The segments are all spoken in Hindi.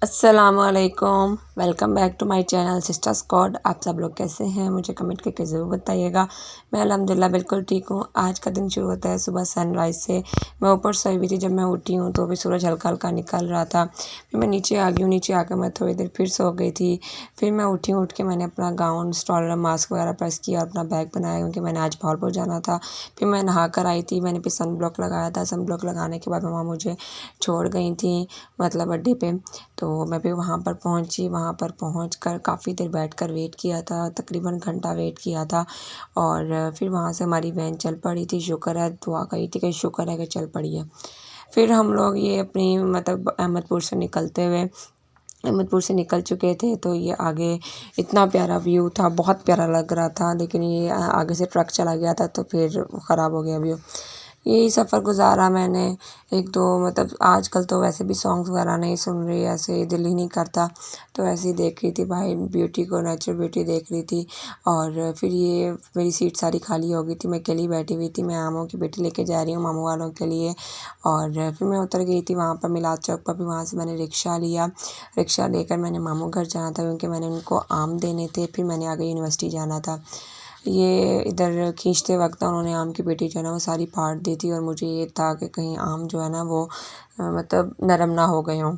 अस्सलामुअलैकुम, welcome back to my channel sister squad. आप सब लोग कैसे हैं मुझे कमेंट करके ज़रूर बताइएगा। मैं अल्हम्दुलिल्लाह बिल्कुल ठीक हूँ। आज का दिन शुरू होता है सुबह सनराइज़ से। मैं ऊपर सोई हुई थी, जब मैं उठी हूँ तो अभी सूरज हल्का हल्का निकल रहा था। फिर मैं नीचे आ गई हूँ, नीचे आकर मैं थोड़ी देर फिर सो गई थी। फिर मैं उठी हूँ, उठ के मैंने अपना गाउन, स्टॉलर, मास्क वगैरह प्रेस किया और अपना बैग बनाया क्योंकि मैंने आज भावलपुर जाना था। फिर मैं नहा कर आई थी, मैंने फिर सन ब्लॉक लगाया था। सन ब्लॉक लगाने के बाद मम्मा मुझे छोड़ गई थी, मतलब अड्डे पे। तो मैं भी वहाँ पर पहुँची, वहाँ पर पहुँचकर काफ़ी देर बैठकर वेट किया था, तकरीबन घंटा वेट किया था। और फिर वहाँ से हमारी वैन चल पड़ी थी। शुक्र है, दुआ करी थी कि शुक्र है कि चल पड़ी है। फिर हम लोग ये अपनी मतलब अहमदपुर से निकलते हुए अहमदपुर से निकल चुके थे, तो ये आगे इतना प्यारा व्यू था, बहुत प्यारा लग रहा था। लेकिन ये आगे से ट्रक चला गया था तो फिर ख़राब हो गया व्यू। यही सफ़र गुजारा मैंने। एक दो मतलब आजकल तो वैसे भी सॉन्ग्स वगैरह नहीं सुन रही, ऐसे दिल ही नहीं करता, तो ऐसे ही देख रही थी भाई ब्यूटी को, नेचुरल ब्यूटी देख रही थी। और फिर ये मेरी सीट सारी खाली हो गई थी, मैं अकेली बैठी हुई थी। मैं आमों की बेटी लेके जा रही हूँ मामू वालों के लिए। और फिर मैं उतर गई थी वहाँ पर मिलाद चौक पर। भी वहाँ से मैंने रिक्शा लिया, रिक्शा लेकर मैंने मामू घर जाना था क्योंकि मैंने उनको आम देने थे। फिर मैंने आगे यूनिवर्सिटी जाना था। ये इधर खींचते वक्त उन्होंने आम की पेटी जो है ना वो सारी फाड़ दी थी, और मुझे ये था कि कहीं आम जो है ना वो मतलब नरम ना हो गए हों,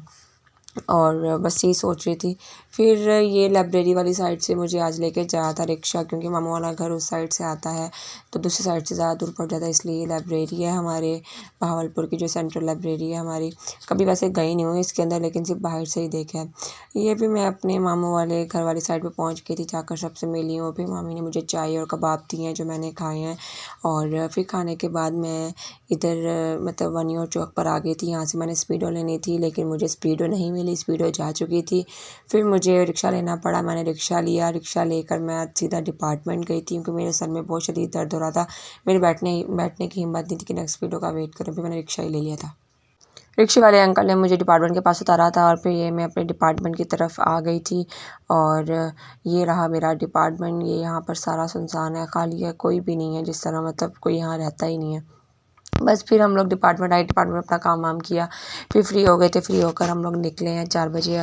और बस यही सोच रही थी। फिर ये लाइब्रेरी वाली साइड से मुझे आज लेके जाया था रिक्शा, क्योंकि मामू वाला घर उस साइड से आता है तो दूसरी साइड से ज़्यादा दूर पड़ जाता है। इसलिए ये लाइब्रेरी है हमारे बहावलपुर की, जो सेंट्रल लाइब्रेरी है हमारी। कभी वैसे गई नहीं हूँ इसके अंदर, लेकिन सिर्फ बाहर से ही देखा है। ये भी मैं अपने मामू वाले घर वाली साइड पे पहुँच गई थी, जाकर सबसे मिली हूँ। फिर मामी ने मुझे चाय और कबाब दिए हैं जो मैंने खाए हैं। और फिर खाने के बाद मैं इधर मतलब वनियों चौक पर आ गई थी। यहाँ से मैंने स्पीडो लेनी थी, लेकिन मुझे स्पीडो नहीं मिली, स्पीडो जा चुकी थी। फिर मुझे रिक्शा लेना पड़ा, मैंने रिक्शा लिया। रिक्शा लेकर मैं सीधा डिपार्टमेंट गई थी क्योंकि मेरे सर में बहुत शदीद दर्द हो रहा था। मेरे बैठने की हिम्मत नहीं थी कि नेक्स्ट स्पीडो का वेट करूँ। फिर मैंने रिक्शा ही ले लिया था। रिक्शे वाले अंकल ने मुझे डिपार्टमेंट के पास उतारा था, और फिर ये मैं अपने डिपार्टमेंट की तरफ आ गई थी। और ये रहा मेरा डिपार्टमेंट। ये यहाँ पर सारा सुनसान है, खाली है, कोई भी नहीं है, जिस तरह मतलब कोई यहाँ रहता ही नहीं है। बस फिर हम लोग डिपार्टमेंट आए, डिपार्टमेंट में अपना काम वाम किया। फिर फ्री हो गए थे, फ्री होकर हम लोग निकले हैं 4 बजे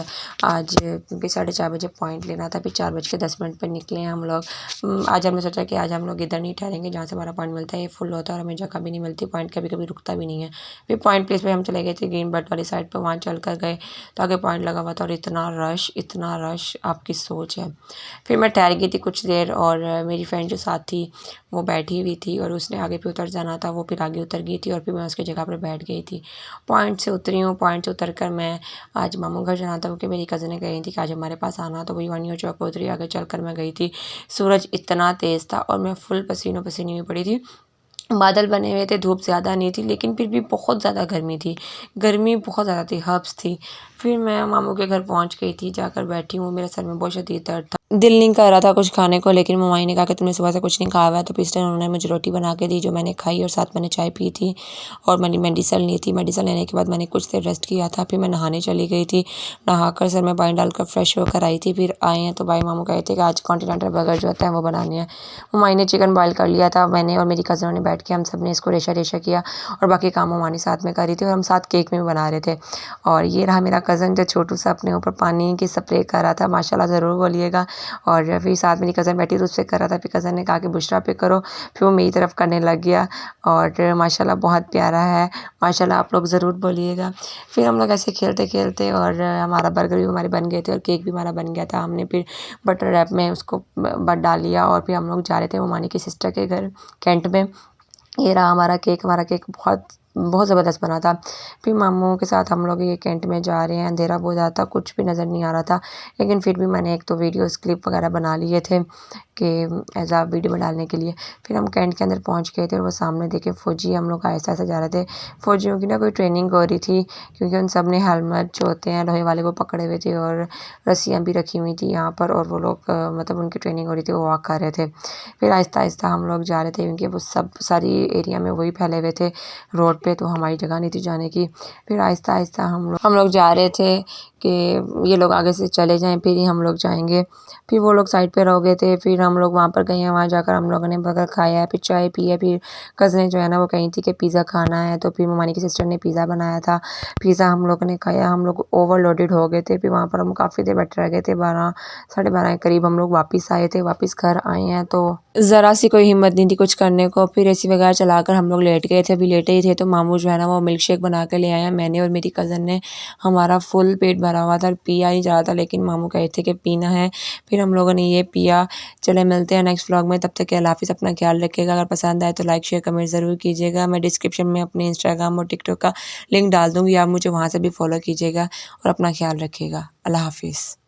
आज, क्योंकि 4:30 बजे पॉइंट लेना था। फिर 4:10 पर निकले हैं हम लोग। आज हमने सोचा कि आज हम लोग इधर नहीं ठहरेंगे जहाँ से हमारा पॉइंट मिलता है, ये फुल होता है और हमें जगह भी नहीं मिलती, पॉइंट कभी कभी रुकता भी नहीं है। फिर पॉइंट प्लेस पर हम चले गए थे ग्रीन बर्ड वाली साइड पर, वहाँ चल कर गए तो आगे पॉइंट लगा हुआ था, और इतना रश आपकी सोच है। फिर मैं ठहर गई थी कुछ देर, और मेरी फ्रेंड जो साथ थी वो बैठी हुई थी, और उसने आगे पे उतर जाना था, वो फिर आगे उतर गई थी, और फिर मैं उसकी जगह पर बैठ गई थी। पॉइंट से उतरी हूँ, पॉइंट से उतर कर मैं आज मामू घर जाना था क्योंकि मेरी कज़न कही थी कि आज हमारे पास आना, तो वही वानियों चौक पर उतरी, आगे चल कर मैं गई थी। सूरज इतना तेज़ था और मैं फुल पसीनों पसीनी हुई पड़ी थी। बादल बने हुए थे, धूप ज़्यादा नहीं थी, लेकिन फिर भी बहुत ज़्यादा गर्मी थी, गर्मी बहुत ज़्यादा थी, हब्स थी। फिर मैं मामू के घर पहुंच गई थी, जाकर बैठी हूँ। मेरे सर में बहुत शदीद दर्द था, दिल नहीं कर रहा था कुछ खाने को, लेकिन मम्मी ने कहा कि तुमने सुबह से कुछ नहीं खाया हुआ है, तो इसलिए उन्होंने मुझे रोटी बना के दी जो मैंने खाई, और साथ मैंने चाय पी थी, और मैंने मेडिसिन ली थी। मेडिसिन लेने के बाद मैंने कुछ देर रेस्ट किया था। फिर मैं नहाने चली गई थी, नहाकर सर में पानी डालकर फ्रेश होकर आई थी। फिर आए हैं तो भाई मामू कहे थे कि आज कॉन्टिनेंटल बर्गर जो होता है वो बनाने हैं। मम्मी ने चिकन बॉयल कर लिया था, मैंने और मेरी कज़नों ने बैठ के हम सब ने इसको रेशा रेशा किया, और बाकी काम मम्मी साथ में कर रही थी, और हम साथ केक में भी बना रहे थे। और ये रहा मेरा कज़न जो छोटू सा अपने ऊपर पानी की स्प्रे कर रहा था, माशाल्लाह ज़रूर बोलिएगा। और फिर साथ मेरी कज़न बैठी तो उससे कर रहा था, फिर कज़न ने कहा कि बुशरा पे करो, फिर वो मेरी तरफ करने लग गया, और माशाल्लाह बहुत प्यारा है, माशाल्लाह आप लोग ज़रूर बोलिएगा। फिर हम लोग ऐसे खेलते खेलते, और हमारा बर्गर भी हमारे बन गए थे, और केक भी हमारा बन गया था। हमने फिर बटर रैप में उसको डाल लिया, और फिर हम लोग जा रहे थे उमानी की सिस्टर के घर कैंट में। ये रहा हमारा केक बहुत बहुत ज़बरदस्त बना था। फिर मामू के साथ हम लोग ये कैंट में जा रहे हैं, अंधेरा बहुत ज़्यादा था, कुछ भी नज़र नहीं आ रहा था, लेकिन फिर भी मैंने एक तो वीडियोस क्लिप वगैरह बना लिए थे कि एज आ वीडियो में डालने के लिए। फिर हम कैंट के अंदर पहुंच गए थे, और वो सामने देखे फ़ौजी, हम लोग आहिस्ता आहिस्ता जा रहे थे। फ़ौजियों की ना कोई ट्रेनिंग हो रही थी, क्योंकि उन सब ने हेलमेट जो होते हैं लोहे वाले वो पकड़े हुए थे, और रस्सियाँ भी रखी हुई थी यहाँ पर, और वो लोग मतलब उनकी ट्रेनिंग हो रही थी, वो वॉक कर रहे थे। फिर आहिस्ता आहिस्ता हम लोग जा रहे थे, क्योंकि वो सब सारी एरिया में वही फैले हुए थे रोड पे, तो हमारी जगह नहीं थी जाने की। फिर आहिस्ता आहिस्ता हम लोग जा रहे थे कि ये लोग आगे से चले जाएं, फिर ही हम लोग जाएंगे। फिर वो लोग साइड पे रह गए थे, फिर हम लोग वहाँ पर गए हैं, वहाँ जाकर हम लोगों ने बर्गर खाया है, फिर चाय पी है। फिर कज़नें जो है ना वो कही थी कि पिज़्ज़ा खाना है, तो फिर ममानी की सिस्टर ने पिज़्ज़ा बनाया था। पिज़्ज़ा हम लोगों ने खाया, हम लोग ओवरलोडेड हो गए थे। फिर वहाँ पर हम काफ़ी देर बैठे रह गए थे, 12 साढ़े 12 के करीब हम लोग वापस आए थे। वापस घर आए हैं तो ज़रा सी कोई हिम्मत नहीं थी कुछ करने को। फिर एसी वगैरह चलाकर हम लोग लेट गए थे। अभी लेटे ही थे तो मामू जो है ना वो मिल्क शेक बना के ले आए हैं। मैंने और मेरी कज़न ने, हमारा फुल पेट भरा हुआ था, पिया नहीं जा रहा था, लेकिन मामू कहे थे कि पीना है। फिर हम लोगों ने ये पिया। चले मिलते हैं नेक्स्ट व्लॉग में, तब तक के अल्लाह हाफ़िज़। अपना ख्याल रखिएगा। अगर पसंद आए तो लाइक शेयर कमेंट ज़रूर कीजिएगा। मैं डिस्क्रिप्शन में अपने इंस्टाग्राम और टिकटॉक का लिंक डाल दूँगी, आप मुझे वहाँ से भी फॉलो कीजिएगा और अपना ख्याल रखिएगा। अल्लाह हाफ़िज़।